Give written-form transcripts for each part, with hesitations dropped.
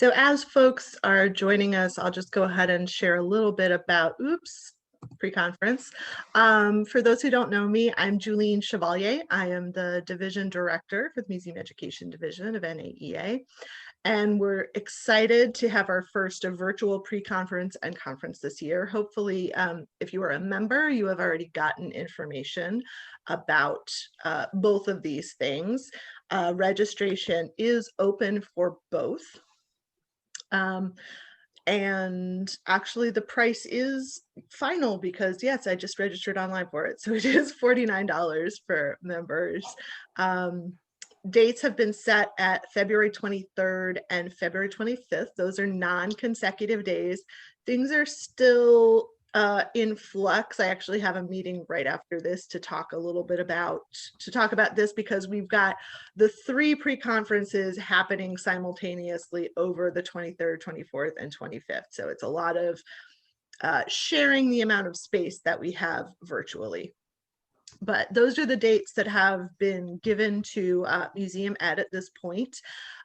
So as folks are joining us, I'll just go ahead and share a little bit about, pre-conference. For those who don't know me, I'm Julene Chevalier. I am the Division Director for the Museum Education Division of NAEA. And we're excited to have our first virtual pre-conference and conference this year. Hopefully, if you are a member, you have already gotten information about both of these things. Registration is open for both. And actually the price is final because yes, I just registered online for it. So it is $49 for members. Dates have been set at February 23rd and February 25th. Those are non-consecutive days. Things are still in flux. I actually have a meeting right after this to talk a little bit about this because we've got the 3 pre-conferences happening simultaneously over the 23rd, 24th, and 25th. So it's a lot of sharing the amount of space that we have virtually. But those are the dates that have been given to Museum Ed at this point.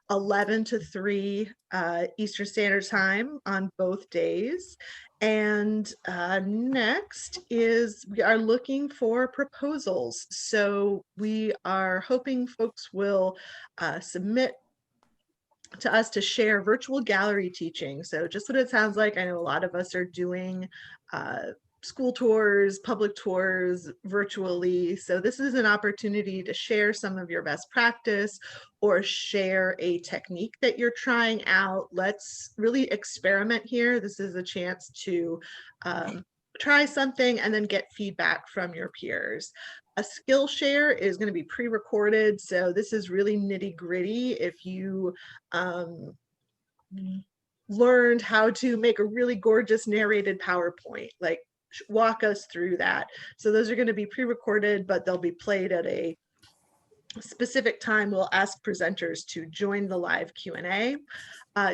11 to 3 Eastern Standard Time on both days. And next is we are looking for proposals. So we are hoping folks will submit to us to share virtual gallery teaching. So just what it sounds like. I know a lot of us are doing school tours, public tours virtually. So this is an opportunity to share some of your best practice or share a technique that you're trying out. Let's really experiment here. This is a chance to try something and then get feedback from your peers. A skill share is going to be pre-recorded. So this is really nitty-gritty. If you learned how to make a really gorgeous narrated PowerPoint, like walk us through that. So those are going to be pre-recorded, but they'll be played at a specific time. We'll ask presenters to join the live Q&A.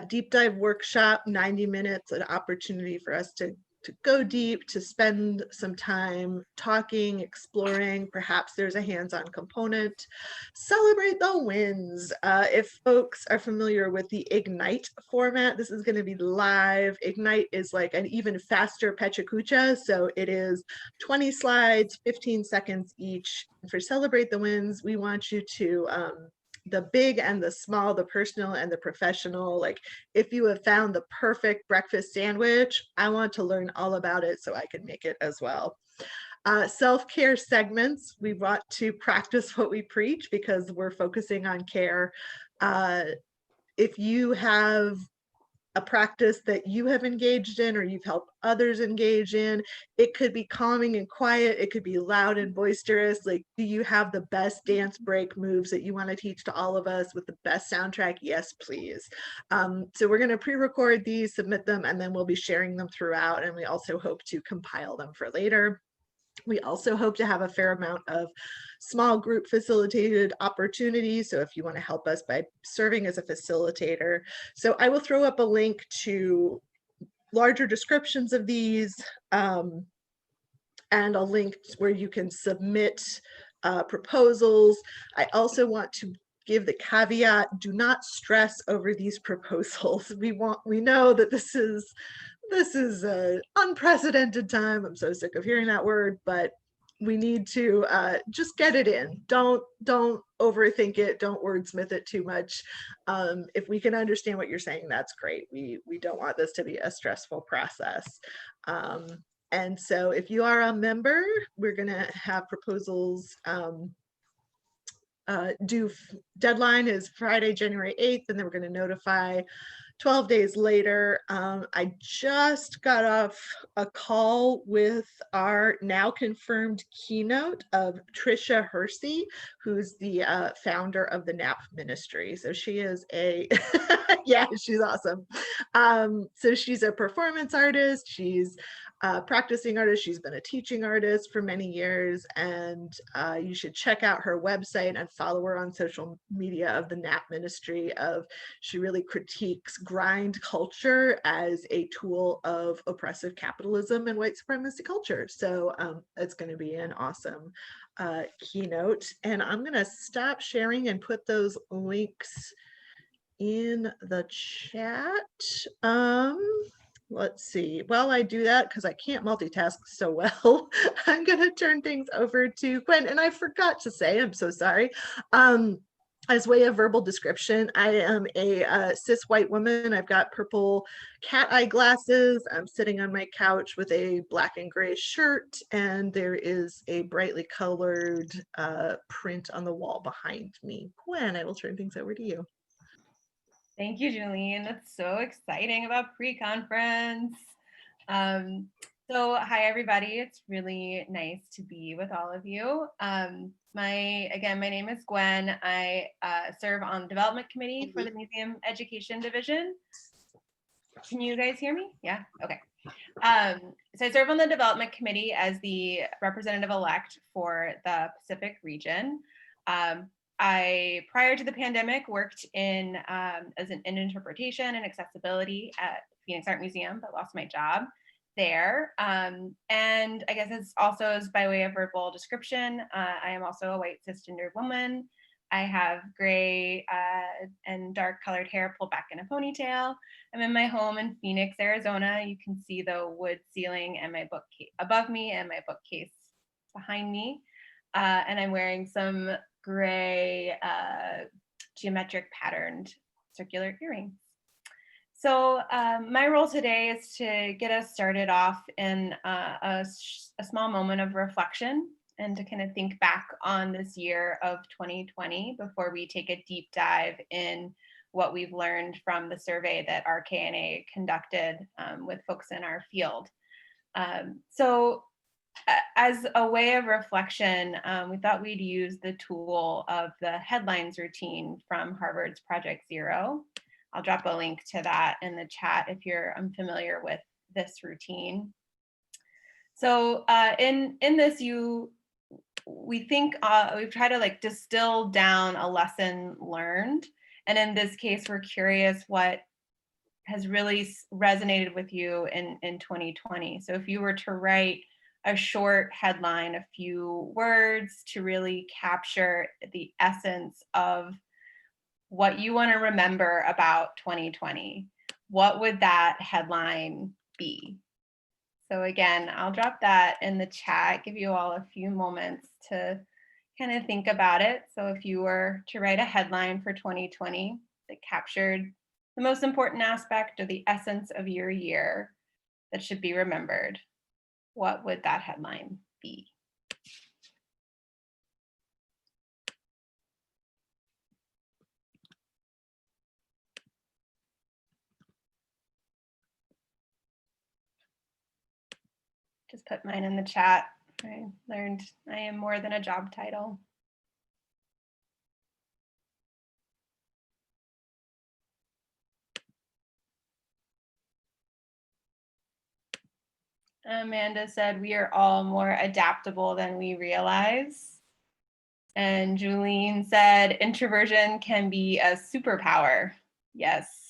Deep dive workshop, 90 minutes, an opportunity for us to go deep, to spend some time talking, exploring. Perhaps there's a hands-on component. Celebrate the wins. If folks are familiar with the Ignite format, this is going to be live. Ignite is like an even faster PechaKucha. So it is 20 slides, 15 seconds each. For Celebrate the Wins, we want you to the big and the small, the personal and the professional. Like if you have found the perfect breakfast sandwich, I want to learn all about it so I can make it as well. Self-care segments, we want to practice what we preach because we're focusing on care. If you have a practice that you have engaged in or you've helped others engage in, it could be calming and quiet, it could be loud and boisterous. Like, do you have the best dance break moves that you want to teach to all of us with the best soundtrack? Yes, please. So we're going to pre-record these, submit them, and then we'll be sharing them throughout, and we also hope to compile them for later. We also hope to have a fair amount of small group facilitated opportunities. So if you want to help us by serving as a facilitator. So I will throw up a link to larger descriptions of these and a link where you can submit proposals. I also want to give the caveat, do not stress over these proposals. We know that this is an unprecedented time. I'm so sick of hearing that word, but we need to just get it in. Don't overthink it. Don't wordsmith it too much. If we can understand what you're saying, that's great. We don't want this to be a stressful process. And so if you are a member, we're going to have proposals deadline is Friday, January 8th, and then we're going to notify 12 days later. I just got off a call with our now confirmed keynote of Trisha Hersey, who's the founder of the NAP ministry. So she is a, yeah, she's awesome. So she's a performance artist. She's practicing artist. She's been a teaching artist for many years, and you should check out her website and follow her on social media of the NAP ministry. She really critiques grind culture as a tool of oppressive capitalism and white supremacy culture. So it's going to be an awesome keynote, and I'm going to stop sharing and put those links in the chat. Let's see. While I do that, because I can't multitask so well, I'm going to turn things over to Gwen. And I forgot to say, I'm so sorry. As way of verbal description, I am a cis white woman. I've got purple cat eye glasses. I'm sitting on my couch with a black and gray shirt, and there is a brightly colored print on the wall behind me. Gwen, I will turn things over to you. Thank you, Julene. That's so exciting about pre-conference. So hi, everybody. It's really nice to be with all of you. My name is Gwen. I serve on the development committee for the Museum Education Division. Can you guys hear me? Yeah, okay. So I serve on the development committee as the representative-elect for the Pacific region. I, prior to the pandemic, worked in interpretation and accessibility at Phoenix Art Museum, but lost my job there. And I guess it's also as by way of verbal description, I am also a white cisgendered woman. I have gray and dark colored hair pulled back in a ponytail. I'm in my home in Phoenix, Arizona. You can see the wood ceiling and my bookcase above me and my bookcase behind me. And I'm wearing some gray geometric patterned circular earrings. So my role today is to get us started off in a small moment of reflection and to kind of think back on this year of 2020 before we take a deep dive in what we've learned from the survey that RK&A conducted with folks in our field. So as a way of reflection, we thought we'd use the tool of the headlines routine from Harvard's Project Zero. I'll drop a link to that in the chat if you're unfamiliar with this routine. So in this, we try to like distill down a lesson learned. And in this case, we're curious what has really resonated with you in 2020. So if you were to write a short headline, a few words to really capture the essence of what you want to remember about 2020, what would that headline be? So again, I'll drop that in the chat, give you all a few moments to kind of think about it. So if you were to write a headline for 2020 that captured the most important aspect or the essence of your year that should be remembered, what would that headline be? Just put mine in the chat. I learned I am more than a job title. Amanda said, we are all more adaptable than we realize. And Julene said, introversion can be a superpower. Yes.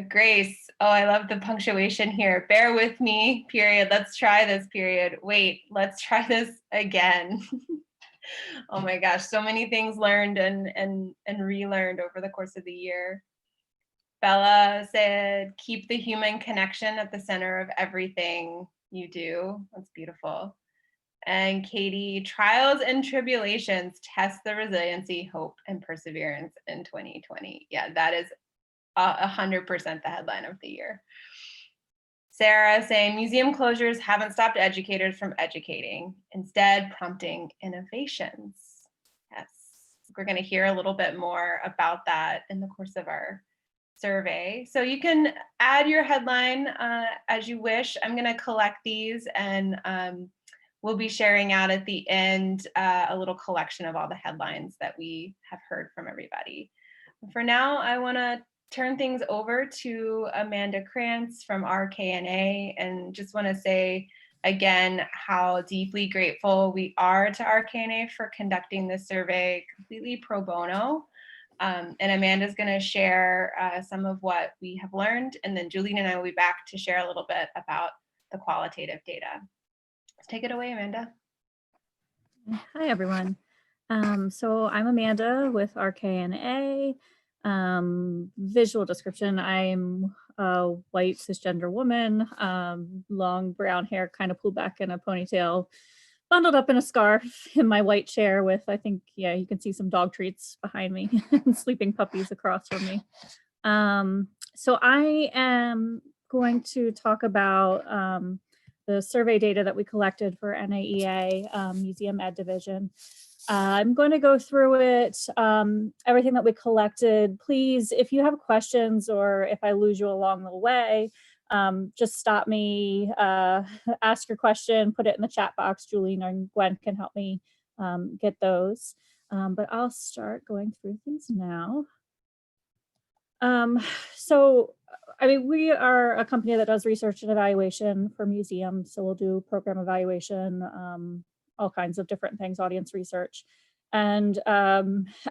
Grace, oh, I love the punctuation here. Bear with me, period. Let's try this, period. Wait, let's try this again. Oh my gosh, so many things learned and relearned over the course of the year. Bella said, keep the human connection at the center of everything you do. That's beautiful. And Katie, trials and tribulations test the resiliency, hope, and perseverance in 2020. Yeah, that is 100% the headline of the year. Sarah saying, museum closures haven't stopped educators from educating, instead prompting innovations. Yes, we're going to hear a little bit more about that in the course of our survey. So you can add your headline as you wish. I'm going to collect these and we'll be sharing out at the end a little collection of all the headlines that we have heard from everybody. For now, I want to turn things over to Amanda Krantz from RK&A and just want to say again how deeply grateful we are to RK&A for conducting this survey completely pro bono. And Amanda's going to share some of what we have learned, and then Julene and I will be back to share a little bit about the qualitative data. Let's take it away, Amanda. Hi, everyone. So I'm Amanda with RK&A. Visual description, I'm a white cisgender woman, long brown hair kind of pulled back in a ponytail, bundled up in a scarf in my white chair with, I think, yeah, you can see some dog treats behind me and sleeping puppies across from me. So I am going to talk about the survey data that we collected for NAEA Museum Ed Division. I'm going to go through it, everything that we collected. Please, if you have questions or if I lose you along the way, just stop me, ask your question, put it in the chat box. Julene and Gwen can help me get those. But I'll start going through things now. So, I mean, we are a company that does research and evaluation for museums. So we'll do program evaluation, all kinds of different things, audience research. And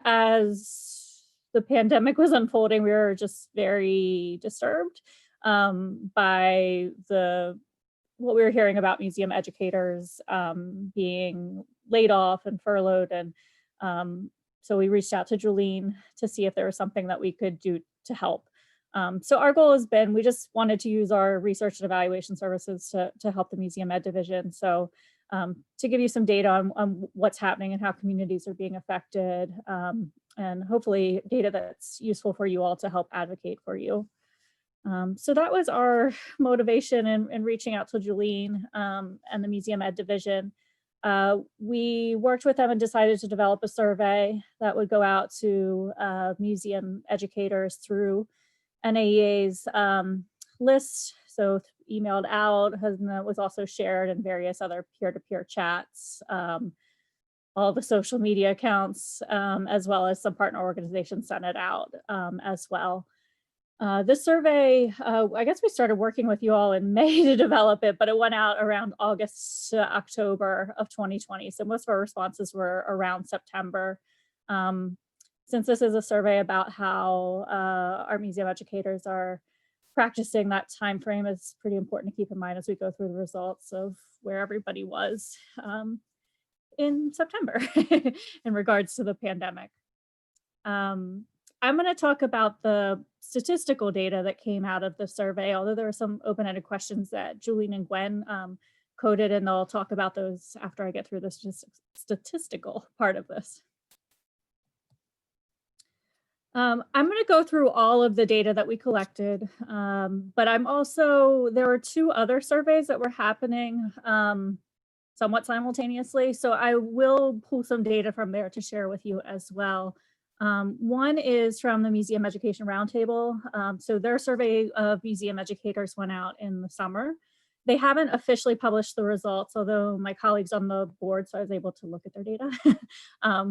as the pandemic was unfolding, we were just very disturbed by what we were hearing about museum educators being laid off and furloughed. And so we reached out to Julene to see if there was something that we could do to help. So our goal has been, we just wanted to use our research and evaluation services to help the Museum Ed Division. So to give you some data on what's happening and how communities are being affected, and hopefully data that's useful for you all to help advocate for you. So that was our motivation in reaching out to Julene and the Museum Ed Division. We worked with them and decided to develop a survey that would go out to museum educators through NAEA's list. So emailed out, and was also shared in various other peer-to-peer chats, all the social media accounts, as well as some partner organizations sent it out as well. This survey, I guess we started working with you all in May to develop it, but it went out around August to October of 2020. So most of our responses were around September. Since this is a survey about how our museum educators are practicing, that time frame is pretty important to keep in mind as we go through the results of where everybody was in September in regards to the pandemic. I'm going to talk about the statistical data that came out of the survey, although there are some open-ended questions that Julene and Gwen coded, and they'll talk about those after I get through the statistical part of this. I'm going to go through all of the data that we collected, but there were two other surveys that were happening somewhat simultaneously, so I will pull some data from there to share with you as well. One is from the Museum Education Roundtable. So their survey of museum educators went out in the summer. They haven't officially published the results, although my colleagues on the board, so I was able to look at their data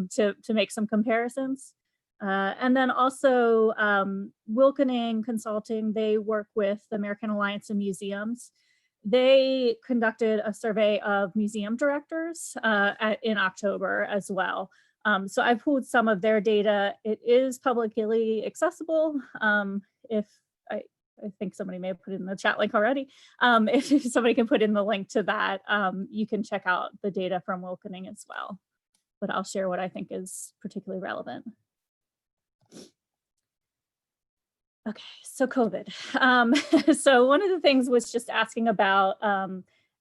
to make some comparisons. And then also Wilkening Consulting, they work with the American Alliance of Museums. They conducted a survey of museum directors in October as well. So I've pulled some of their data. It is publicly accessible. If I think somebody may have put it in the chat link already. If somebody can put in the link to that, you can check out the data from Wilkening as well. But I'll share what I think is particularly relevant. Okay, so COVID. So one of the things was just asking about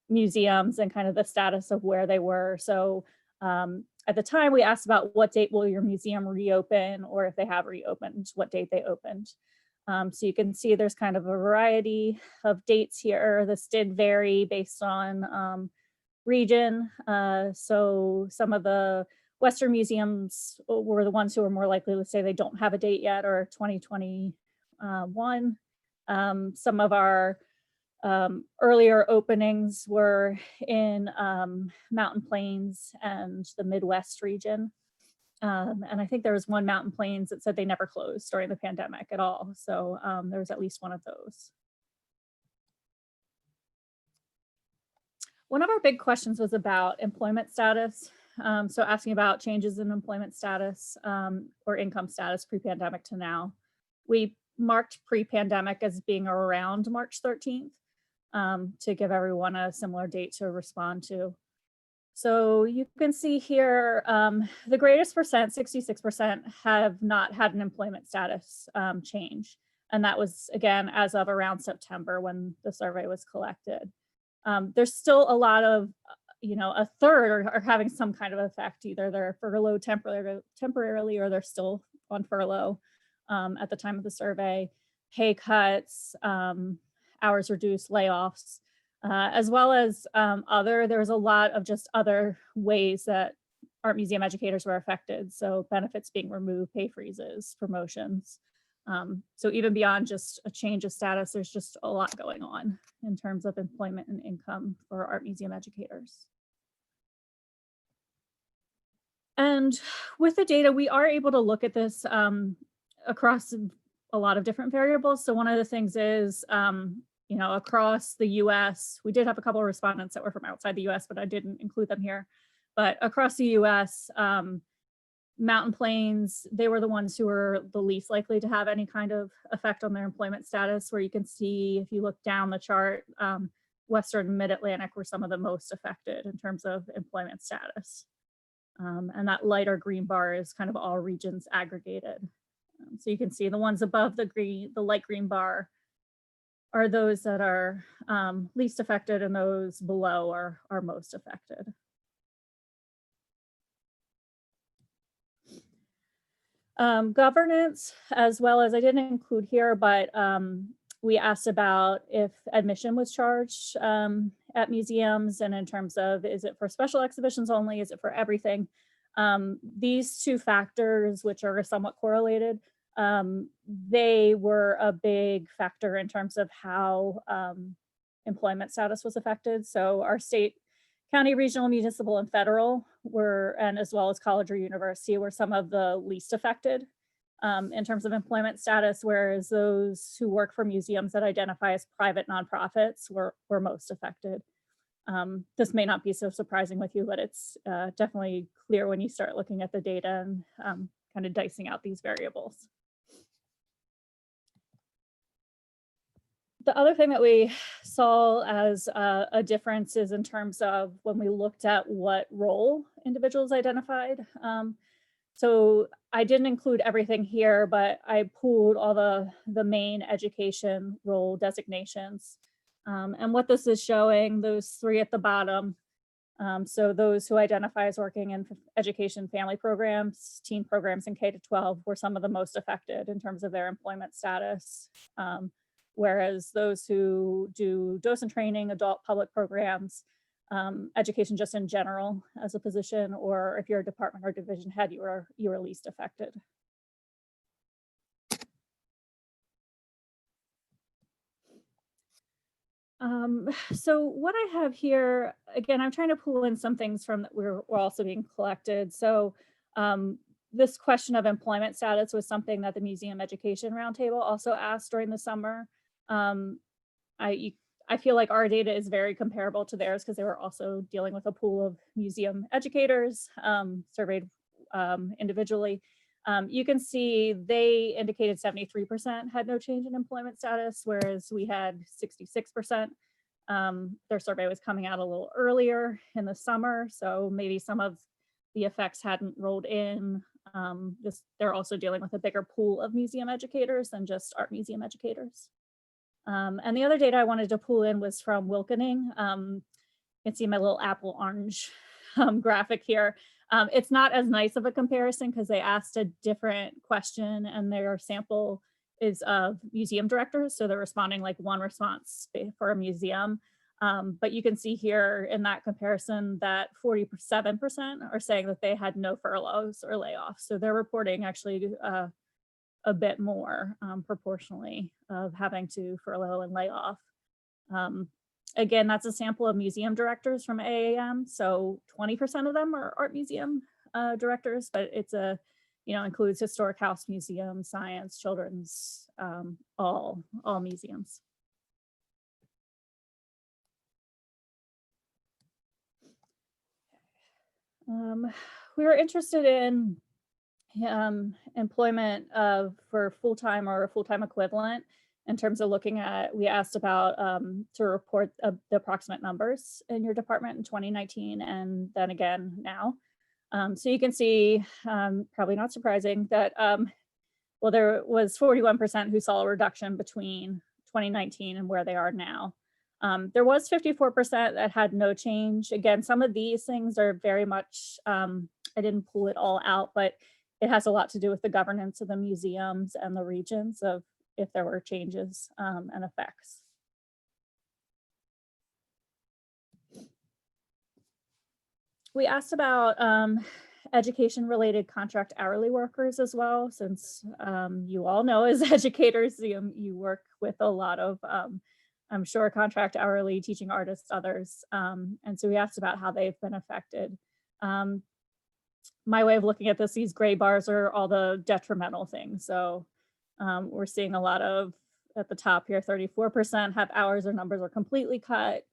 museums and kind of the status of where they were. So at the time we asked about what date will your museum reopen, or if they have reopened, what date they opened. So you can see there's kind of a variety of dates here. This did vary based on region. So some of the Western museums were the ones who were more likely to say they don't have a date yet, or 2021. Some of our earlier openings were in Mountain Plains and the Midwest region. And I think there was one Mountain Plains that said they never closed during the pandemic at all. So there was at least one of those. One of our big questions was about employment status. So asking about changes in employment status or income status pre-pandemic to now. We marked pre-pandemic as being around March 13th to give everyone a similar date to respond to. So you can see here, the greatest percent, 66%, have not had an employment status change. And that was, again, as of around September when the survey was collected. There's still a lot of, a third are having some kind of effect. Either they're furloughed temporarily or they're still on furlough at the time of the survey. Pay cuts, hours reduced, layoffs. As well as there was a lot of just other ways that art museum educators were affected. So benefits being removed, pay freezes, promotions. So even beyond just a change of status, there's just a lot going on in terms of employment and income for art museum educators. And with the data, we are able to look at this across a lot of different variables. So one of the things is, across the US, we did have a couple of respondents that were from outside the US, but I didn't include them here. But across the US, Mountain Plains, they were the ones who were the least likely to have any kind of effect on their employment status, where you can see, if you look down the chart, Western and Mid-Atlantic were some of the most affected in terms of employment status. And that lighter green bar is kind of all regions aggregated. So you can see the ones above the light green bar are those that are least affected, and those below are most affected. Governance, as well as, I didn't include here, but we asked about if admission was charged at museums, and in terms of, is it for special exhibitions only, is it for everything? These two factors, which are somewhat correlated, they were a big factor in terms of how employment status was affected. So our state, county, regional, municipal, and federal were, and as well as college or university, were some of the least affected in terms of employment status, whereas those who work for museums that identify as private nonprofits were most affected. This may not be so surprising with you, but it's definitely clear when you start looking at the data and kind of dicing out these variables. The other thing that we saw as a difference is in terms of when we looked at what role individuals identified. So I didn't include everything here, but I pooled all the main education role designations. And what this is showing, those three at the bottom, so those who identify as working in education family programs, teen programs, and K-12 were some of the most affected in terms of their employment status. Whereas those who do docent training, adult public programs, education just in general as a position, or if you're a department or division head, you were least affected. So what I have here, again, I'm trying to pull in some things from that were also being collected. So this question of employment status was something that the Museum Education Roundtable also asked during the summer. I feel like our data is very comparable to theirs because they were also dealing with a pool of museum educators surveyed individually. You can see they indicated 73% had no change in employment status, whereas we had 66%. Their survey was coming out a little earlier in the summer, so maybe some of the effects hadn't rolled in. They're also dealing with a bigger pool of museum educators than just art museum educators. And the other data I wanted to pull in was from Wilkening. You can see my little apple orange graphic here. It's not as nice of a comparison because they asked a different question and their sample is of museum directors. So they're responding like one response for a museum. But you can see here in that comparison that 47% are saying that they had no furloughs or layoffs. So they're reporting actually a bit more proportionally of having to furlough and lay off. Again, that's a sample of museum directors from AAM. So 20% of them are art museum directors, but it's includes historic house museums, science, children's, all museums. We were interested in employment for full-time or a full-time equivalent in terms of looking at, we asked about to report the approximate numbers in your department in 2019 and then again now. So you can see, probably not surprising, that well, there was 41% who saw a reduction between 2019 and where they are now. There was 54% that had no change. Again, some of these things are very much, I didn't pull it all out, but it has a lot to do with the governance of the museums and the regions of if there were changes and effects. We asked about education-related contract hourly workers as well, since you all know as educators, you work with a lot of, I'm sure, contract hourly teaching artists, others. And so we asked about how they've been affected. My way of looking at this, these gray bars are all the detrimental things. So we're seeing a lot of, at the top here, 34% have hours or numbers are completely cut.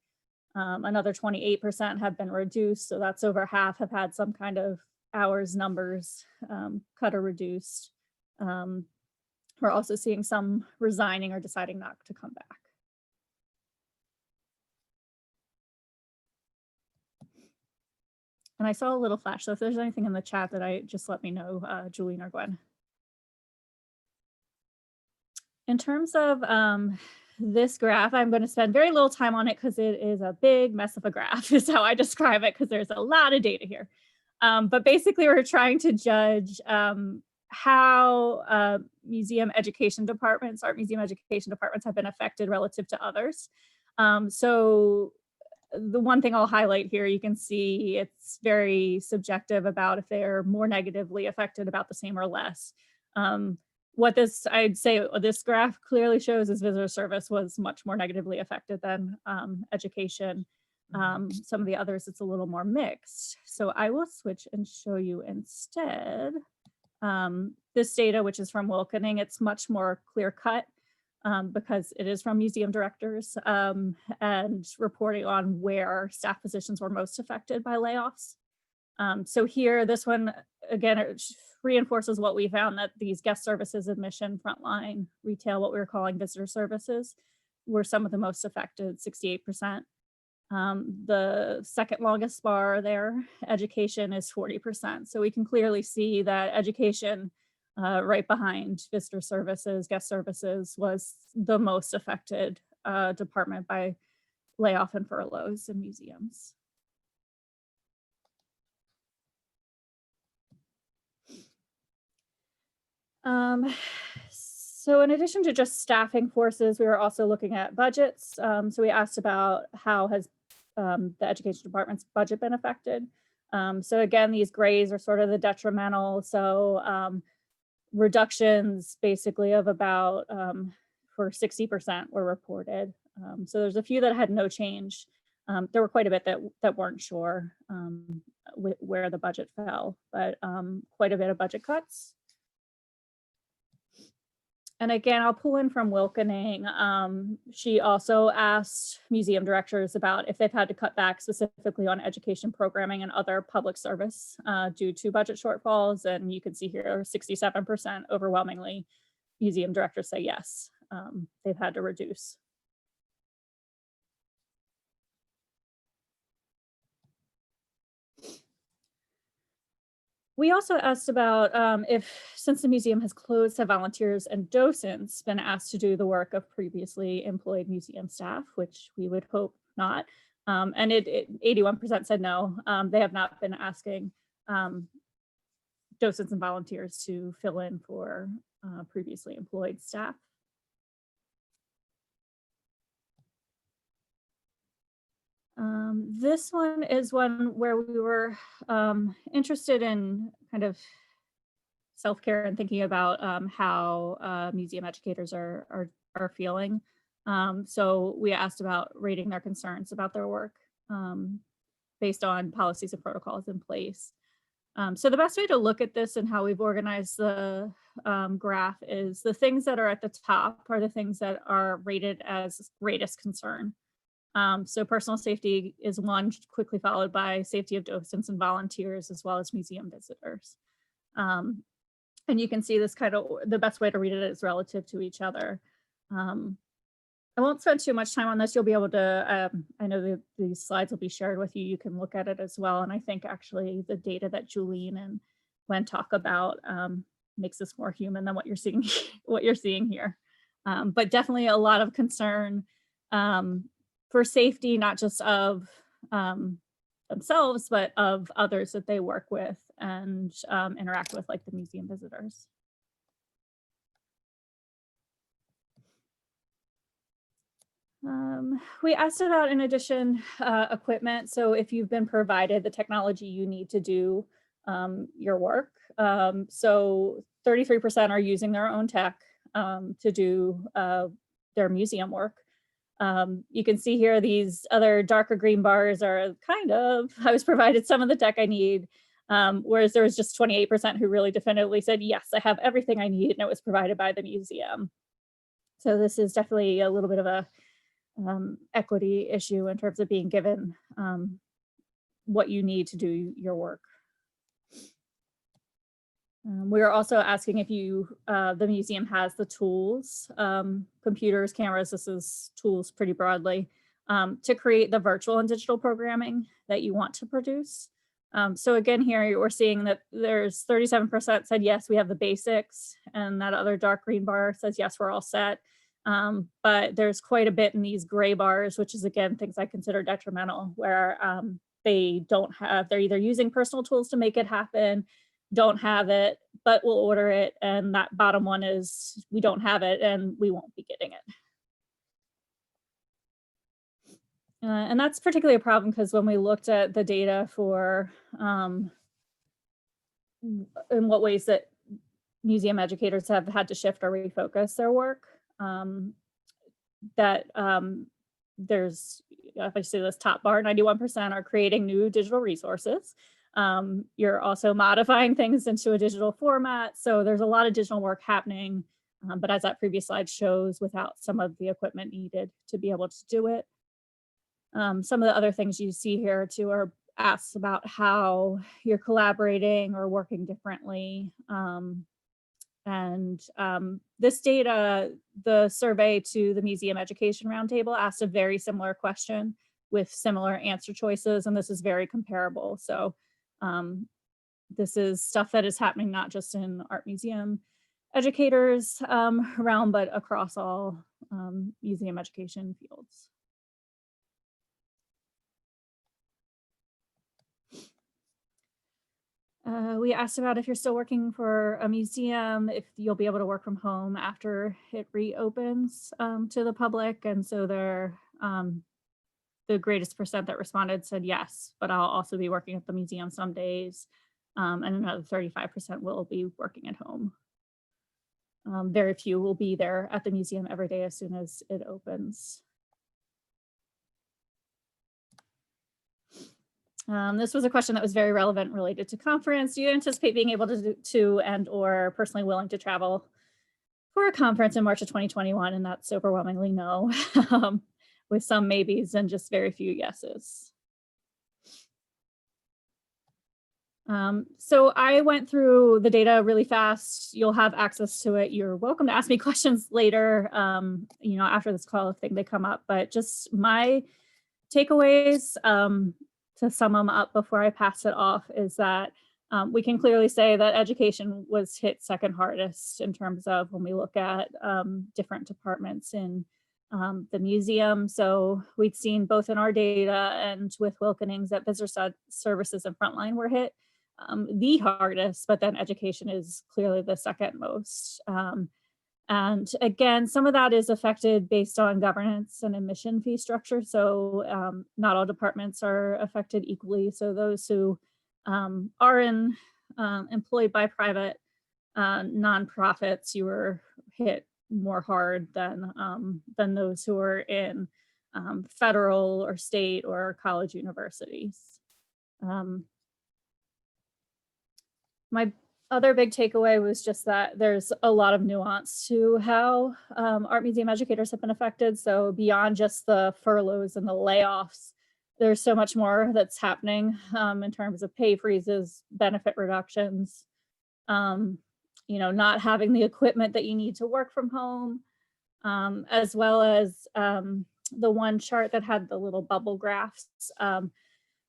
Another 28% have been reduced. So that's over half have had some kind of hours numbers cut or reduced. We're also seeing some resigning or deciding not to come back. And I saw a little flash, so if there's anything in the chat that just let me know, Julian or Gwen. In terms of this graph, I'm going to spend very little time on it because it is a big mess of a graph is how I describe it, because there's a lot of data here. But basically we're trying to judge how museum education departments, art museum education departments have been affected relative to others. So the one thing I'll highlight here, you can see it's very subjective about if they're more negatively affected, about the same or less. What I'd say this graph clearly shows is visitor service was much more negatively affected than education. Some of the others, it's a little more mixed. So I will switch and show you instead this data, which is from Wilkening. It's much more clear cut because it is from museum directors and reporting on where staff positions were most affected by layoffs. So here, this one, again, it reinforces what we found, that these guest services, admission, frontline, retail, what we were calling visitor services, were some of the most affected, 68%. The second longest bar there, education, is 40%. So we can clearly see that education, right behind visitor services, guest services, was the most affected department by layoff and furloughs in museums. So in addition to just staffing forces, we were also looking at budgets. So we asked about how has the education department's budget been affected. So again, these grays are sort of the detrimental. So reductions basically of about, for 60% were reported. So there's a few that had no change. There were quite a bit that weren't sure where the budget fell, but quite a bit of budget cuts. And again, I'll pull in from Wilkening. She also asked museum directors about if they've had to cut back specifically on education programming and other public service due to budget shortfalls. And you can see here 67% overwhelmingly museum directors say yes, they've had to reduce. We also asked about if, since the museum has closed, have volunteers and docents been asked to do the work of previously employed museum staff, which we would hope not. And 81% said no, they have not been asking docents and volunteers to fill in for previously employed staff. This one is one where we were interested in kind of self-care and thinking about how museum educators are feeling. So we asked about rating their concerns about their work based on policies and protocols in place. So the best way to look at this and how we've organized the graph is the things that are at the top are the things that are rated as greatest concern. So personal safety is one, quickly followed by safety of docents and volunteers, as well as museum visitors. And you can see this kind of, the best way to read it is relative to each other. I won't spend too much time on this. You'll be able to, I know that these slides will be shared with you. You can look at it as well. And I think actually the data that Julene and Gwen talk about makes this more human than what you're seeing, here. But definitely a lot of concern for safety, not just of themselves, but of others that they work with and interact with, like the museum visitors. We asked about, in addition, equipment. So if you've been provided the technology you need to do your work. So 33% are using their own tech to do their museum work. You can see here, these other darker green bars are I was provided some of the tech I need, whereas there was just 28% who really definitively said, yes, I have everything I need, and it was provided by the museum. So this is definitely a little bit of a equity issue in terms of being given what you need to do your work. We are also asking if the museum has the tools, computers, cameras, this is tools pretty broadly, to create the virtual and digital programming that you want to produce. So again, here we're seeing that there's 37% said, yes, we have the basics, and that other dark green bar says, yes, we're all set. But there's quite a bit in these gray bars, which is, again, things I consider detrimental, where they're either using personal tools to make it happen, don't have it, but we'll order it. And that bottom one is, we don't have it and we won't be getting it. And that's particularly a problem because when we looked at the data for in what ways that museum educators have had to shift or refocus their work, there's obviously this top bar, 91% are creating new digital resources. You're also modifying things into a digital format. So there's a lot of digital work happening, but as that previous slide shows, without some of the equipment needed to be able to do it. Some of the other things you see here too are asks about how you're collaborating or working differently. This data, the survey to the Museum Education Roundtable asked a very similar question with similar answer choices, and this is very comparable. So this is stuff that is happening not just in art museum educators realm, but across all museum education fields. We asked about if you're still working for a museum, if you'll be able to work from home after it reopens to the public. And so the greatest percent that responded said yes, but I'll also be working at the museum some days. And another 35% will be working at home. Very few will be there at the museum every day as soon as it opens. This was a question that was very relevant related to conference. Do you anticipate being able to and or personally willing to travel for a conference in March of 2021? And that's overwhelmingly no, with some maybes and just very few yeses. So I went through the data really fast. You'll have access to it. You're welcome to ask me questions later, after this call if they come up, but just my takeaways, to sum them up before I pass it off, is that we can clearly say that education was hit second hardest in terms of when we look at different departments in the museum. So we'd seen both in our data and with Wilkening's that visitor services and frontline were hit the hardest, but then education is clearly the second most. And again, some of that is affected based on governance and admission fee structure. So not all departments are affected equally. So those who are employed by private nonprofits, you were hit more hard than those who are in federal or state or college universities. My other big takeaway was just that there's a lot of nuance to how art museum educators have been affected. So beyond just the furloughs and the layoffs, there's so much more that's happening in terms of pay freezes, benefit reductions, not having the equipment that you need to work from home, as well as the one chart that had the little bubble graphs,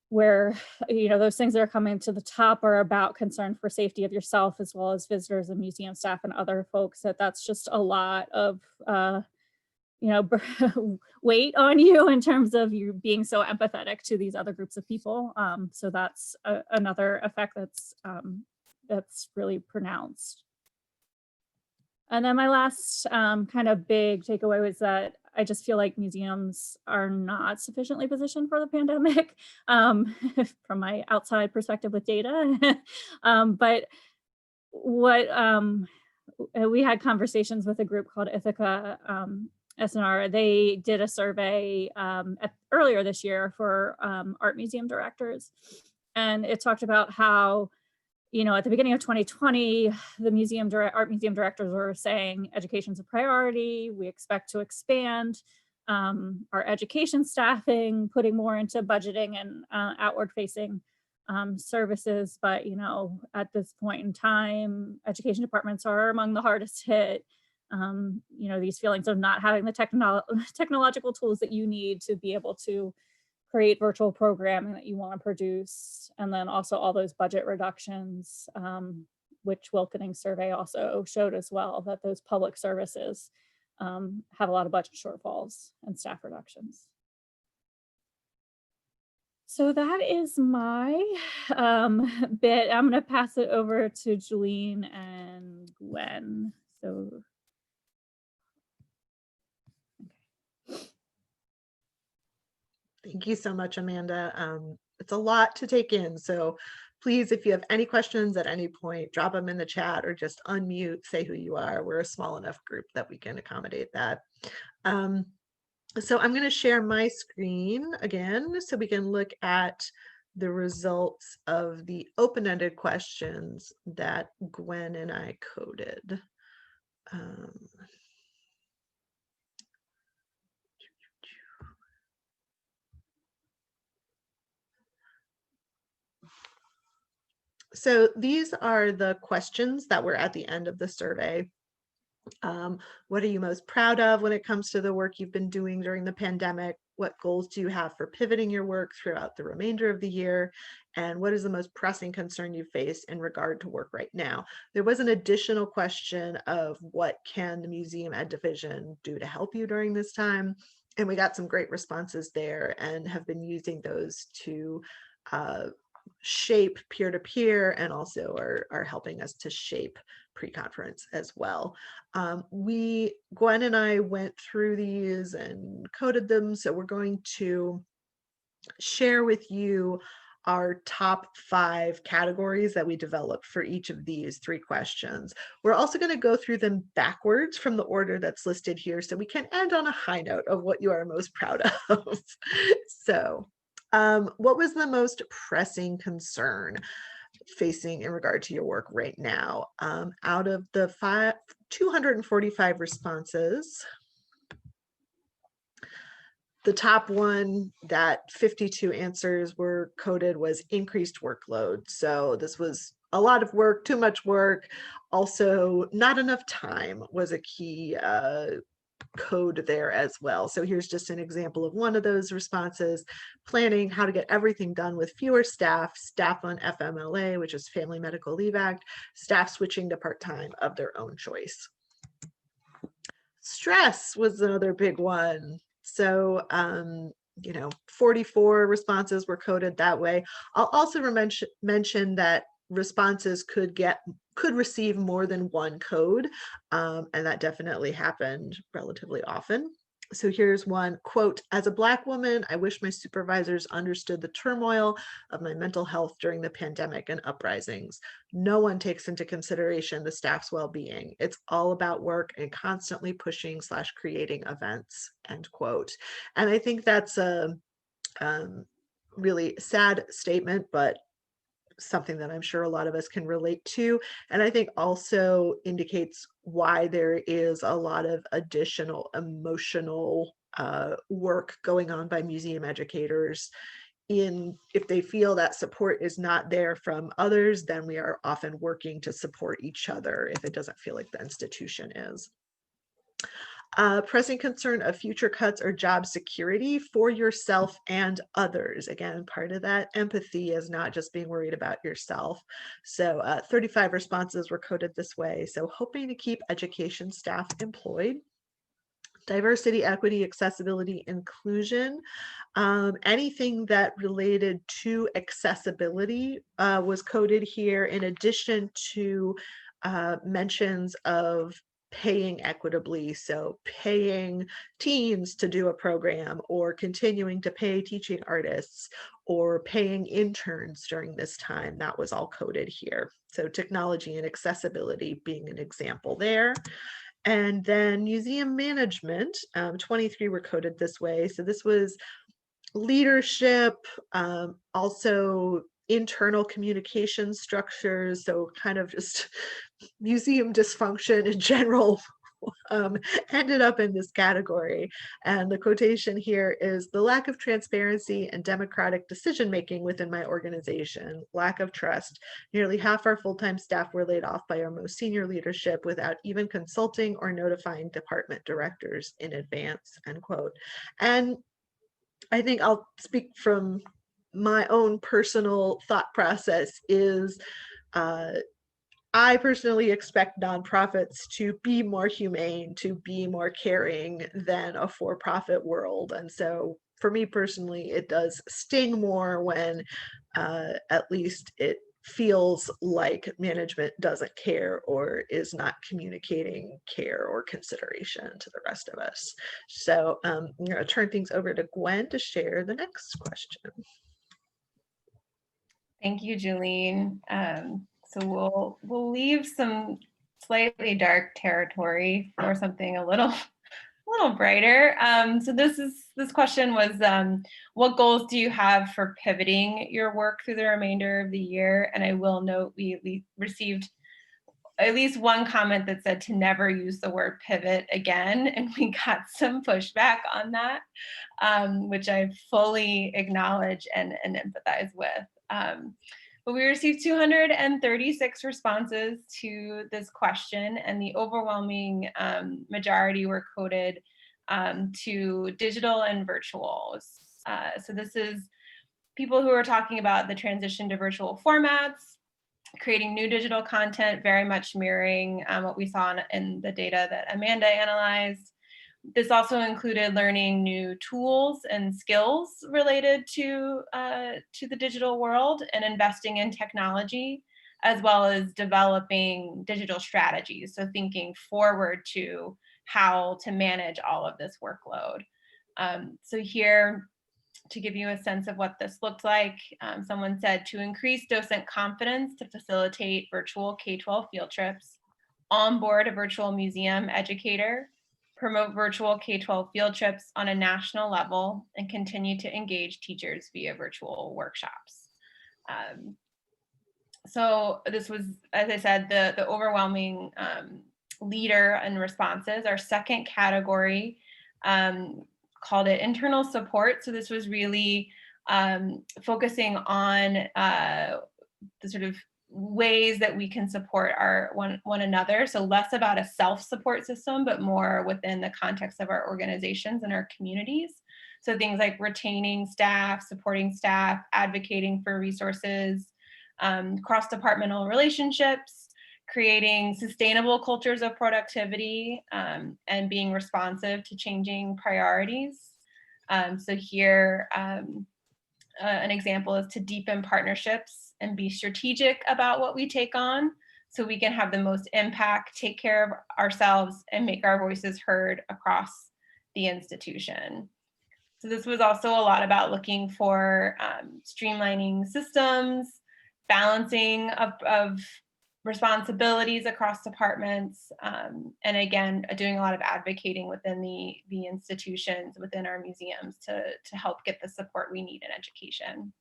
where, you know, those things that are coming to the top are about concern for safety of yourself as well as visitors and museum staff and other folks. That's just a lot of, you know, weight on you in terms of you being so empathetic to these other groups of people. So that's another effect that's really pronounced. And then my last kind of big takeaway was that I just feel like museums are not sufficiently positioned for the pandemic from my outside perspective with data. But what we had conversations with a group called Ithaca SNR. They did a survey earlier this year for art museum directors. And it talked about how, you know, at the beginning of 2020, the art museum directors were saying education's a priority. We expect to expand our education staffing, putting more into budgeting and outward facing services. But, you know, at this point in time, education departments are among the hardest hit. You know, these feelings of not having the technological tools that you need to be able to create virtual programming that you want to produce, and then also all those budget reductions, which Wilkening's survey also showed as well, that those public services have a lot of budget shortfalls and staff reductions. So that is my bit. I'm going to pass it over to Julene and Gwen. So. Thank you so much, Amanda. It's a lot to take in. So please, if you have any questions at any point, drop them in the chat or just unmute, say who you are. We're a small enough group that we can accommodate that. So I'm going to share my screen again so we can look at the results of the open-ended questions that Gwen and I coded. So these are the questions that were at the end of the survey. What are you most proud of when it comes to the work you've been doing during the pandemic? What goals do you have for pivoting your work throughout the remainder of the year? And what is the most pressing concern you face in regard to work right now? There was an additional question of what can the Museum Ed Division do to help you during this time? And we got some great responses there and have been using those to shape peer-to-peer and also are helping us to shape pre-conference as well. Gwen and I went through these and coded them, so we're going to share with you our top 5 categories that we developed for each of these 3 questions. We're also going to go through them backwards from the order that's listed here so we can end on a high note of what you are most proud of. So what was the most pressing concern facing in regard to your work right now? Out of the 245 responses, the top one that 52 answers were coded was increased workload. So this was a lot of work, too much work. Also, not enough time was a key code there as well. So here's just an example of one of those responses: planning how to get everything done with fewer staff on FMLA, which is Family Medical Leave Act, staff switching to part-time of their own choice. Stress was another big one. So, you know, 44 responses were coded that way. I'll also mention that responses could receive more than one code, and that definitely happened relatively often. So here's one quote: "As a Black woman, I wish my supervisors understood the turmoil of my mental health during the pandemic and uprisings. No one takes into consideration the staff's well-being. It's all about work and constantly pushing / creating events," end quote. And I think that's a really sad statement, but something that I'm sure a lot of us can relate to. And I think also indicates why there is a lot of additional emotional work going on by museum educators. If they feel that support is not there from others, then we are often working to support each other if it doesn't feel like the institution is. pressing concern of future cuts or job security for yourself and others. Again, part of that empathy is not just being worried about yourself. So 35 responses were coded this way. So hoping to keep education staff employed. Diversity, equity, accessibility, inclusion. Anything that related to accessibility was coded here, in addition to mentions of paying equitably, so paying teens to do a program, or continuing to pay teaching artists, or paying interns during this time. That was all coded here. So technology and accessibility being an example there. And then museum management, 23 were coded this way. So this was leadership, also internal communication structures, so kind of just museum dysfunction in general ended up in this category. And the quotation here is: the lack of transparency and democratic decision-making within my organization, lack of trust. Nearly half our full-time staff were laid off by our most senior leadership without even consulting or notifying department directors in advance, end quote. And I think I'll speak from my own personal thought process is, I personally expect nonprofits to be more humane, to be more caring than a for-profit world. And so for me personally, it does sting more when at least it feels like management doesn't care or is not communicating care or consideration to the rest of us. So I'm going to turn things over to Gwen to share the next question. Thank you, Julene. So we'll leave some slightly dark territory for something a little brighter. So this question was, what goals do you have for pivoting your work through the remainder of the year? And I will note we received at least one comment that said to never use the word pivot again, and we got some pushback on that, which I fully acknowledge and empathize with. But we received 236 responses to this question, and the overwhelming majority were coded to digital and virtual. So this is people who are talking about the transition to virtual formats, creating new digital content, very much mirroring what we saw in the data that Amanda analyzed. This also included learning new tools and skills related to the digital world and investing in technology, as well as developing digital strategies. So thinking forward to how to manage all of this workload. So here, to give you a sense of what this looked like, someone said to increase docent confidence to facilitate virtual K-12 field trips, onboard a virtual museum educator, promote virtual K-12 field trips on a national level, and continue to engage teachers via virtual workshops. So this was, as I said, the overwhelming leader in responses. Our second category called it internal support. So this was really focusing on the sort of ways that we can support one another. So less about a self-support system, but more within the context of our organizations and our communities. So things like retaining staff, supporting staff, advocating for resources, cross-departmental relationships, creating sustainable cultures of productivity, and being responsive to changing priorities. So here, an example is to deepen partnerships and be strategic about what we take on so we can have the most impact, take care of ourselves, and make our voices heard across the institution. So this was also a lot about looking for streamlining systems, balancing of responsibilities across departments, and again, doing a lot of advocating within the institutions, within our museums to help get the support we need in education.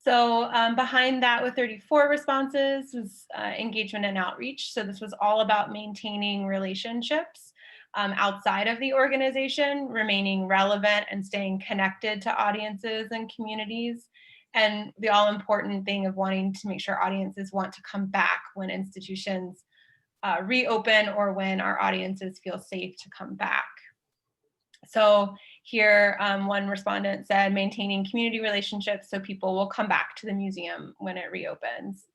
So behind that with 34 responses was engagement and outreach. So this was all about maintaining relationships outside of the organization, remaining relevant and staying connected to audiences and communities. And the all important thing of wanting to make sure audiences want to come back when institutions reopen or when our audiences feel safe to come back. So here, one respondent said, maintaining community relationships so people will come back to the museum when it reopens.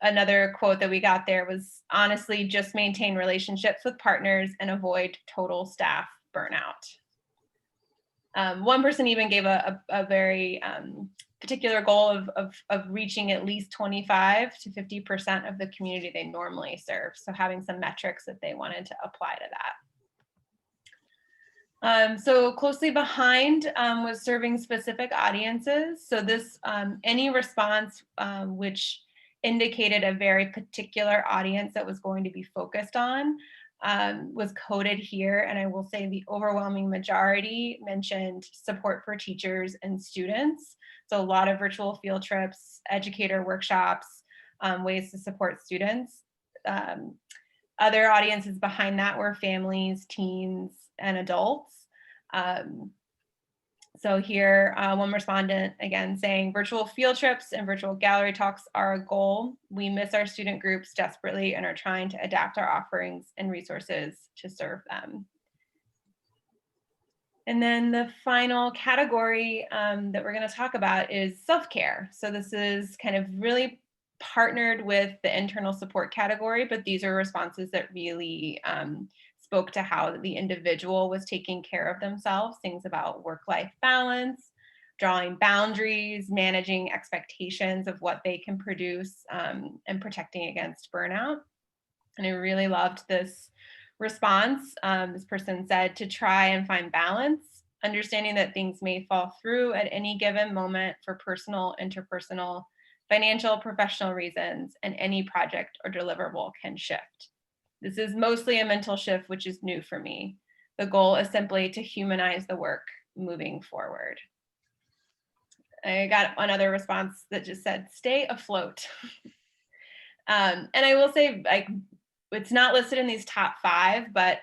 Another quote that we got there was, honestly, just maintain relationships with partners and avoid total staff burnout. One person even gave a very particular goal of reaching at least 25 to 50% of the community they normally serve. So having some metrics that they wanted to apply to that. So closely behind was serving specific audiences. So this, any response which indicated a very particular audience that was going to be focused on was coded here. And I will say the overwhelming majority mentioned support for teachers and students. So a lot of virtual field trips, educator workshops, ways to support students. Other audiences behind that were families, teens, and adults. So here, one respondent again saying, virtual field trips and virtual gallery talks are a goal. We miss our student groups desperately and are trying to adapt our offerings and resources to serve them. And then the final category that we're going to talk about is self-care. So this is kind of really partnered with the internal support category, but these are responses that really spoke to how the individual was taking care of themselves, things about work-life balance, drawing boundaries, managing expectations of what they can produce, and protecting against burnout. And I really loved this response. This person said to try and find balance, understanding that things may fall through at any given moment for personal, interpersonal, financial, professional reasons, and any project or deliverable can shift. This is mostly a mental shift, which is new for me. The goal is simply to humanize the work moving forward. I got another response that just said, stay afloat. And I will say, like, it's not listed in these top 5, but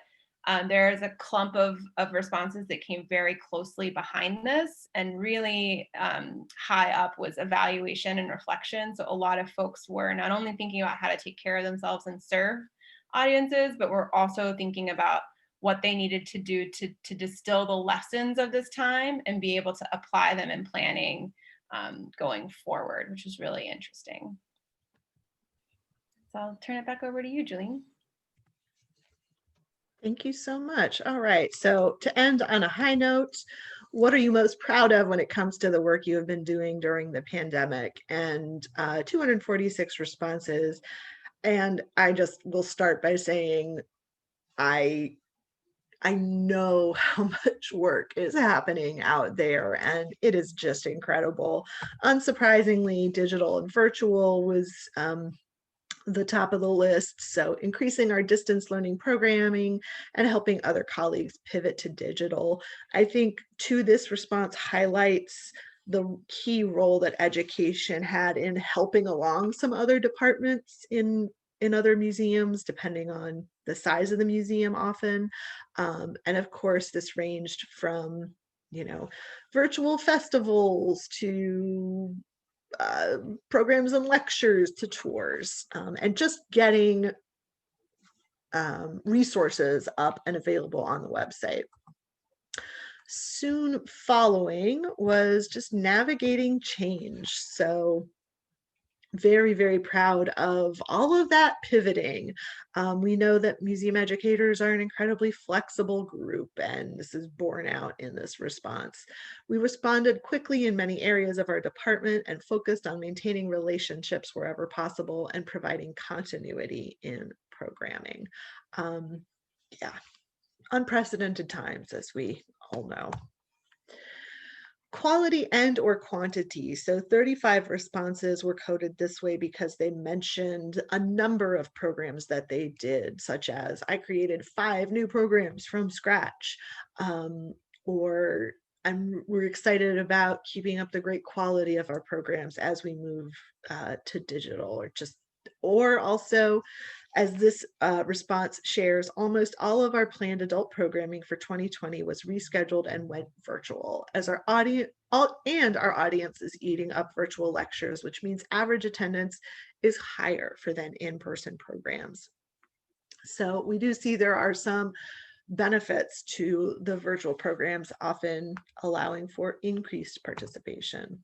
there's a clump of responses that came very closely behind this, and really high up was evaluation and reflection. So a lot of folks were not only thinking about how to take care of themselves and serve audiences, but we're also thinking about what they needed to do to distill the lessons of this time and be able to apply them in planning going forward, which is really interesting. So I'll turn it back over to you, Julene. Thank you so much. All right, so to end on a high note, what are you most proud of when it comes to the work you have been doing during the pandemic? And 246 responses. And I just will start by saying, I know how much work is happening out there, and it is just incredible. Unsurprisingly, digital and virtual was the top of the list. So increasing our distance learning programming and helping other colleagues pivot to digital. I think too, this response highlights the key role that education had in helping along some other departments in other museums, depending on the size of the museum often. And of course, this ranged from, virtual festivals to programs and lectures to tours, and just getting resources up and available on the website. Soon following was just navigating change. So very, very proud of all of that pivoting. We know that museum educators are an incredibly flexible group, and this is borne out in this response. We responded quickly in many areas of our department and focused on maintaining relationships wherever possible and providing continuity in programming. Yeah, unprecedented times, as we all know. Quality and or quantity. So 35 responses were coded this way because they mentioned a number of programs that they did, such as I created 5 new programs from scratch, or we're excited about keeping up the great quality of our programs as we move to digital, or also as this response shares, almost all of our planned adult programming for 2020 was rescheduled and went virtual, as our audience is eating up virtual lectures, which means average attendance is higher for than in-person programs. So we do see there are some benefits to the virtual programs, often allowing for increased participation.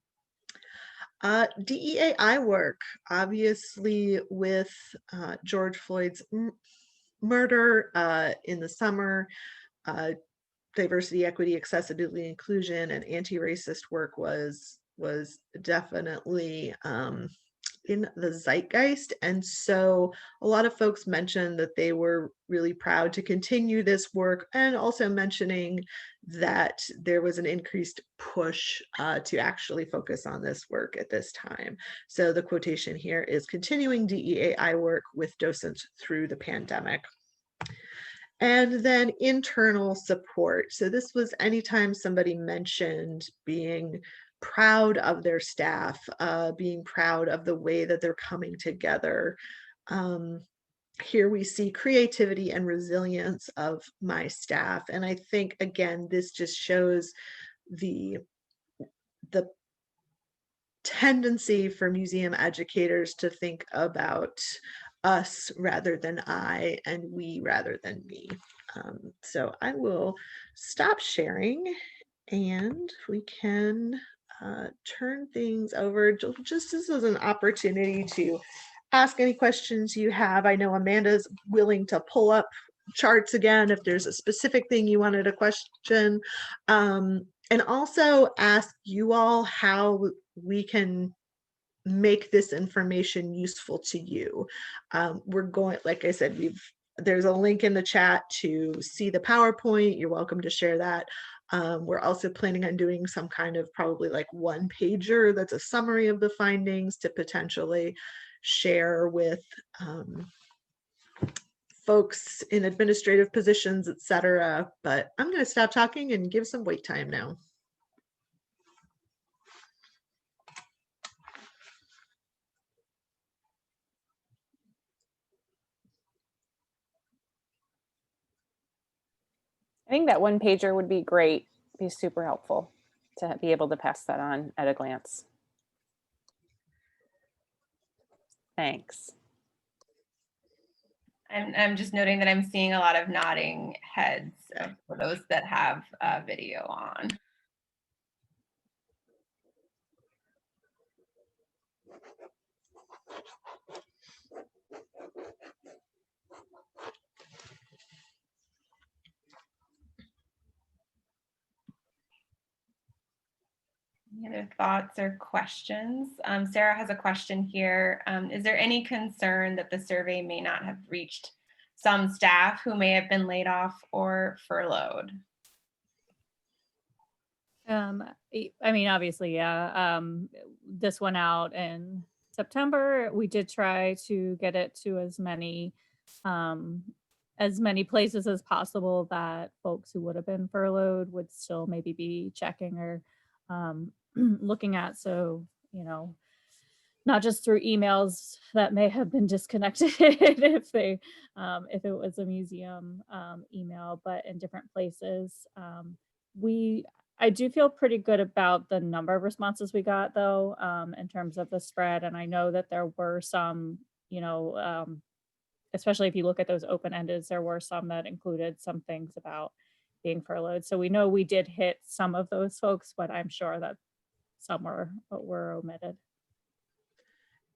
DEAI work, obviously with George Floyd's murder in the summer, diversity, equity, accessibility, inclusion, and anti-racist work was definitely in the zeitgeist. And so a lot of folks mentioned that they were really proud to continue this work, and also mentioning that there was an increased push to actually focus on this work at this time. So the quotation here is continuing DEAI work with docents through the pandemic. And then internal support. So this was anytime somebody mentioned being proud of their staff, being proud of the way that they're coming together. Here we see creativity and resilience of my staff. And I think, again, this just shows the tendency for museum educators to think about us rather than I, and we rather than me. So I will stop sharing, and we can turn things over just as an opportunity to ask any questions you have. I know Amanda's willing to pull up charts again if there's a specific thing you wanted to question, and also ask you all how we can make this information useful to you. We're going, like I said, there's a link in the chat to see the PowerPoint. You're welcome to share that. We're also planning on doing some kind of probably like one pager that's a summary of the findings to potentially share with folks in administrative positions, etc. But I'm going to stop talking and give some wait time now. I think that one pager would be great, be super helpful to be able to pass that on at a glance. Thanks. I'm just noting that I'm seeing a lot of nodding heads for those that have video on. Any other thoughts or questions? Sarah has a question here. Is there any concern that the survey may not have reached some staff who may have been laid off or furloughed? I mean, obviously, yeah. This went out in September. We did try to get it to as many places as possible that folks who would have been furloughed would still maybe be checking or looking at. So, you know, not just through emails that may have been disconnected if it was a museum email, but in different places. I do feel pretty good about the number of responses we got, though, in terms of the spread. And I know that there were some, you know, especially if you look at those open-ended, there were some that included some things about being furloughed. So we know we did hit some of those folks, but I'm sure that some were omitted.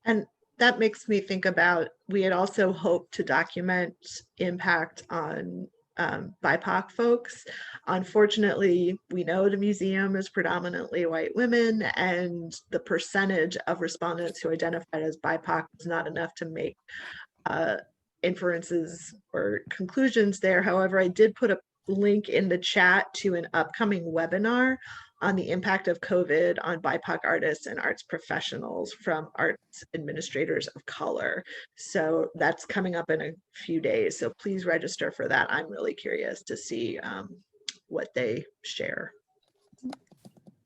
And that makes me think about, we had also hoped to document impact on BIPOC folks. Unfortunately, we know the museum is predominantly white women, and the percentage of respondents who identified as BIPOC is not enough to make inferences or conclusions there. However, I did put a link in the chat to an upcoming webinar on the impact of COVID on BIPOC artists and arts professionals from arts administrators of color. So that's coming up in a few days. So please register for that. I'm really curious to see what they share.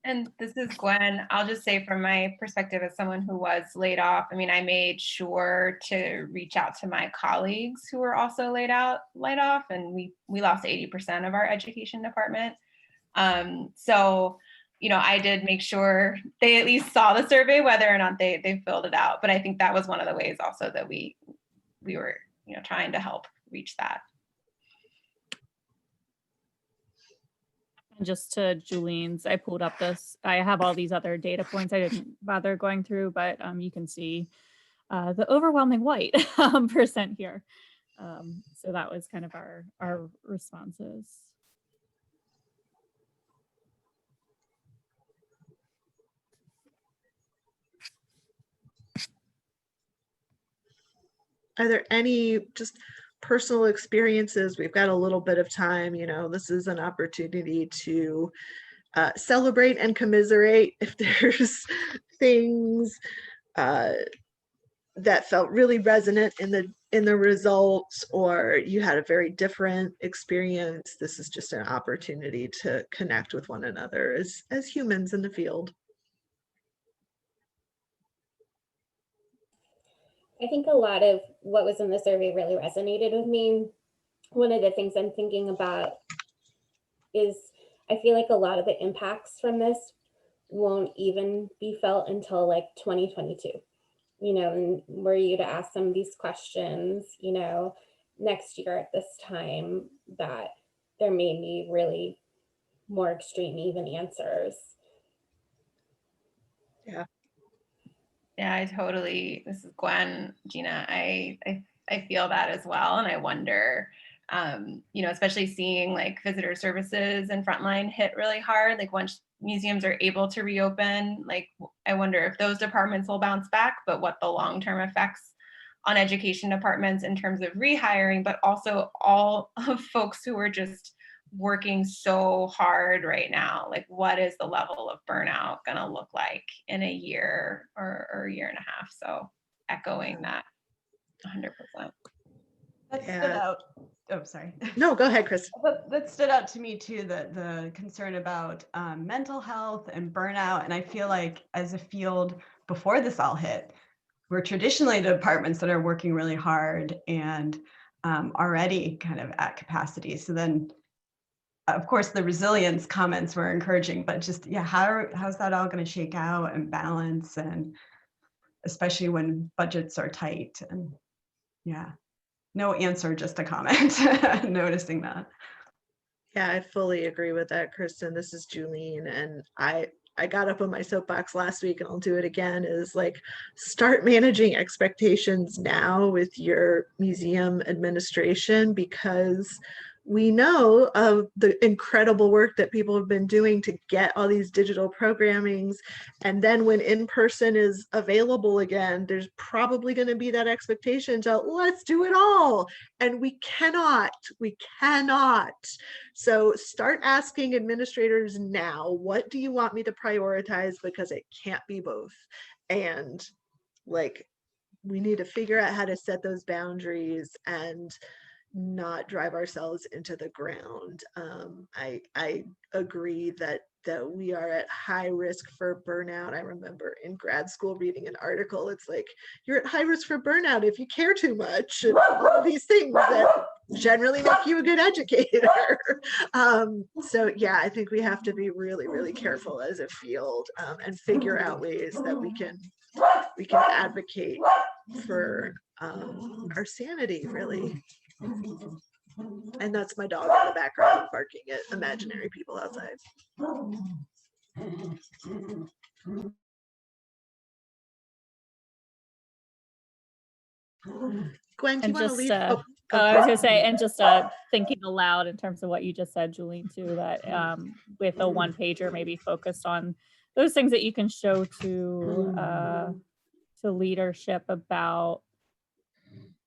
And this is Gwen. I'll just say from my perspective as someone who was laid off, I mean, I made sure to reach out to my colleagues who were also laid off, and we lost 80% of our education department. So, you know, I did make sure they at least saw the survey, whether or not they filled it out. But I think that was one of the ways also that we were, you know, trying to help reach that. And just to Julien's, I pulled up this, I have all these other data points I didn't bother going through, but you can see the overwhelming white percent here. So that was kind of our responses. Are there any just personal experiences? We've got a little bit of time, you know, this is an opportunity to celebrate and commiserate if there's things that felt really resonant in the results, or you had a very different experience. This is just an opportunity to connect with one another as humans in the field. I think a lot of what was in the survey really resonated with me. One of the things I'm thinking about is I feel like a lot of the impacts from this won't even be felt until like 2022, you know, and were you to ask some of these questions, you know, next year at this time, that there may be really more extreme even answers. Yeah. Yeah, I totally, this is Gwen, Gina, I feel that as well. And I wonder, you know, especially seeing like visitor services and frontline hit really hard, like once museums are able to reopen, like I wonder if those departments will bounce back, but what the long-term effects on education departments in terms of rehiring, but also all of folks who are just working so hard right now. Like what is the level of burnout gonna look like in a year or a year and a half? So echoing that 100%. That stood out. Oh, sorry. No, go ahead, Chris. That stood out to me too, the concern about mental health and burnout. And I feel like as a field before this all hit, we're traditionally departments that are working really hard and already kind of at capacity. So then, of course, the resilience comments were encouraging, but just, yeah, how's that all going to shake out and balance, and especially when budgets are tight? And yeah, no answer, just a comment, noticing that. Yeah, I fully agree with that, Kristen. This is Julien, and I got up on my soapbox last week, and I'll do it again, is like, start managing expectations now with your museum administration, because we know of the incredible work that people have been doing to get all these digital programmings. And then when in-person is available again, there's probably going to be that expectation to let's do it all. And we cannot. So start asking administrators now, what do you want me to prioritize? Because it can't be both. And like, we need to figure out how to set those boundaries and not drive ourselves into the ground. I agree that we are at high risk for burnout. I remember in grad school reading an article, it's like, you're at high risk for burnout if you care too much, and all these things that generally make you a good educator. So yeah, I think we have to be really, really careful as a field, and figure out ways that we can advocate for our sanity, really. And that's my dog in the background barking at imaginary people outside. Gwen, do you want to leave? I was going to say, and just thinking aloud in terms of what you just said, Julien, too, that with a one pager, maybe focused on those things that you can show to leadership about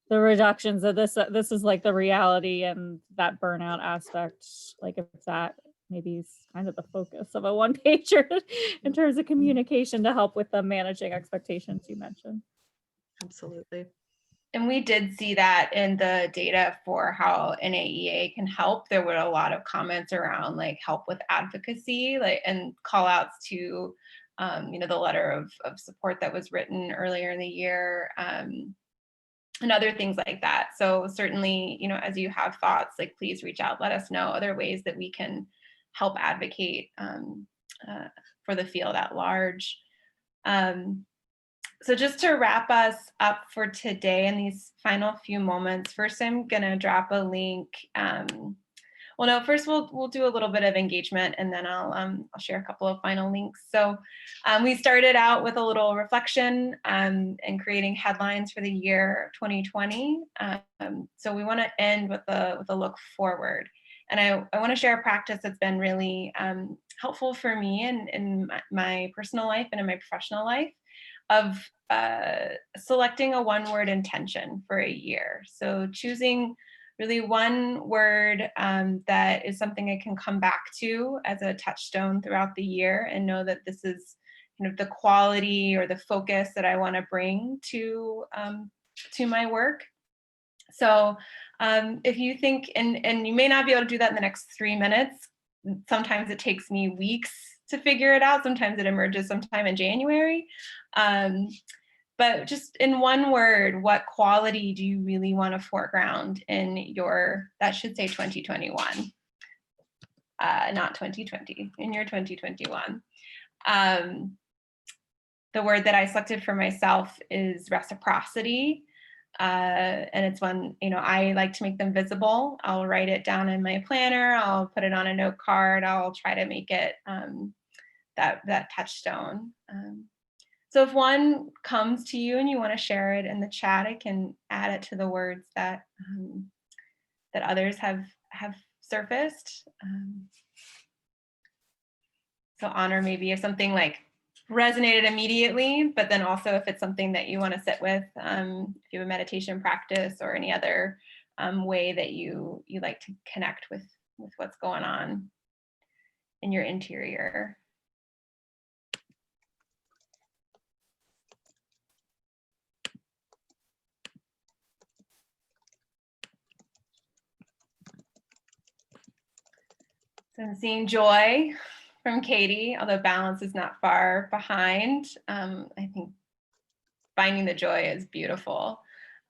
the reductions of this is like the reality, and that burnout aspect, like if that maybe is kind of the focus of a one pager in terms of communication to help with the managing expectations you mentioned. Absolutely. And we did see that in the data for how NAEA can help. There were a lot of comments around like help with advocacy, like, and call outs to, the letter of support that was written earlier in the year, and other things like that. So certainly, as you have thoughts, like please reach out, let us know other ways that we can help advocate for the field at large. So just to wrap us up for today in these final few moments, first I'm gonna drop a link. First we'll do a little bit of engagement, and then I'll share a couple of final links. So we started out with a little reflection and creating headlines for the year 2020. So we want to end with a look forward. And I want to share a practice that's been really helpful for me in my personal life and in my professional life, of selecting a one-word intention for a year. So choosing really one word that is something I can come back to as a touchstone throughout the year, and know that this is kind of the quality or the focus that I want to bring to my work. So if you think, and you may not be able to do that in the next 3 minutes, sometimes it takes me weeks to figure it out. Sometimes it emerges sometime in January. But just in one word, what quality do you really want to foreground in that should say 2021, not 2020, in your 2021. The word that I selected for myself is reciprocity. And it's one, I like to make them visible. I'll write it down in my planner. I'll put it on a note card. I'll try to make it that touchstone. So if one comes to you and you want to share it in the chat, I can add it to the words that others have surfaced. So honor maybe if something like resonated immediately, but then also if it's something that you want to sit with, if you have a meditation practice or any other way that you like to connect with what's going on in your interior. So I'm seeing joy from Katie, although balance is not far behind. I think finding the joy is beautiful.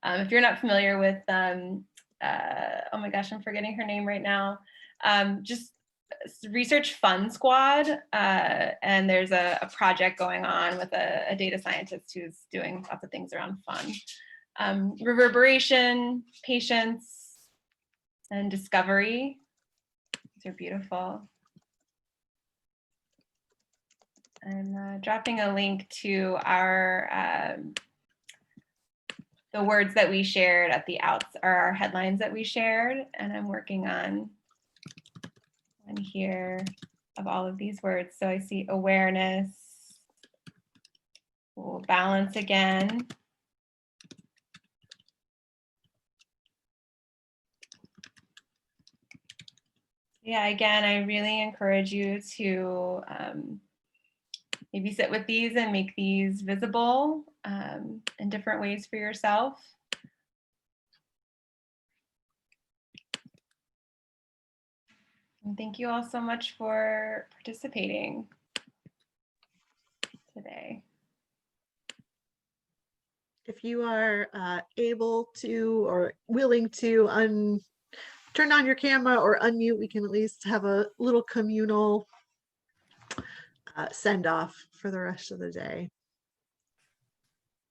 If you're not familiar with, oh my gosh, I'm forgetting her name right now. Just research Fun Squad. And there's a project going on with a data scientist who's doing lots of things around fun. Reverberation, patience, and discovery. These are beautiful. I'm dropping a link to our the words that we shared at the outs, or our headlines that we shared, and I'm working on one here of all of these words. So I see awareness, balance again. Yeah, again, I really encourage you to maybe sit with these and make these visible in different ways for yourself. And thank you all so much for participating today. If you are able to or willing to turn on your camera or unmute, we can at least have a little communal send off for the rest of the day.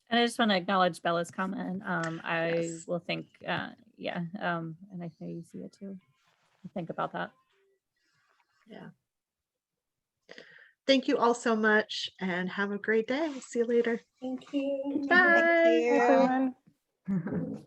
And I just want to acknowledge Bella's comment. I Yes. will think, yeah, and I know you see it too. Think about that. Yeah. Thank you all so much and have a great day. We'll see you later. Thank you. Bye. Everyone.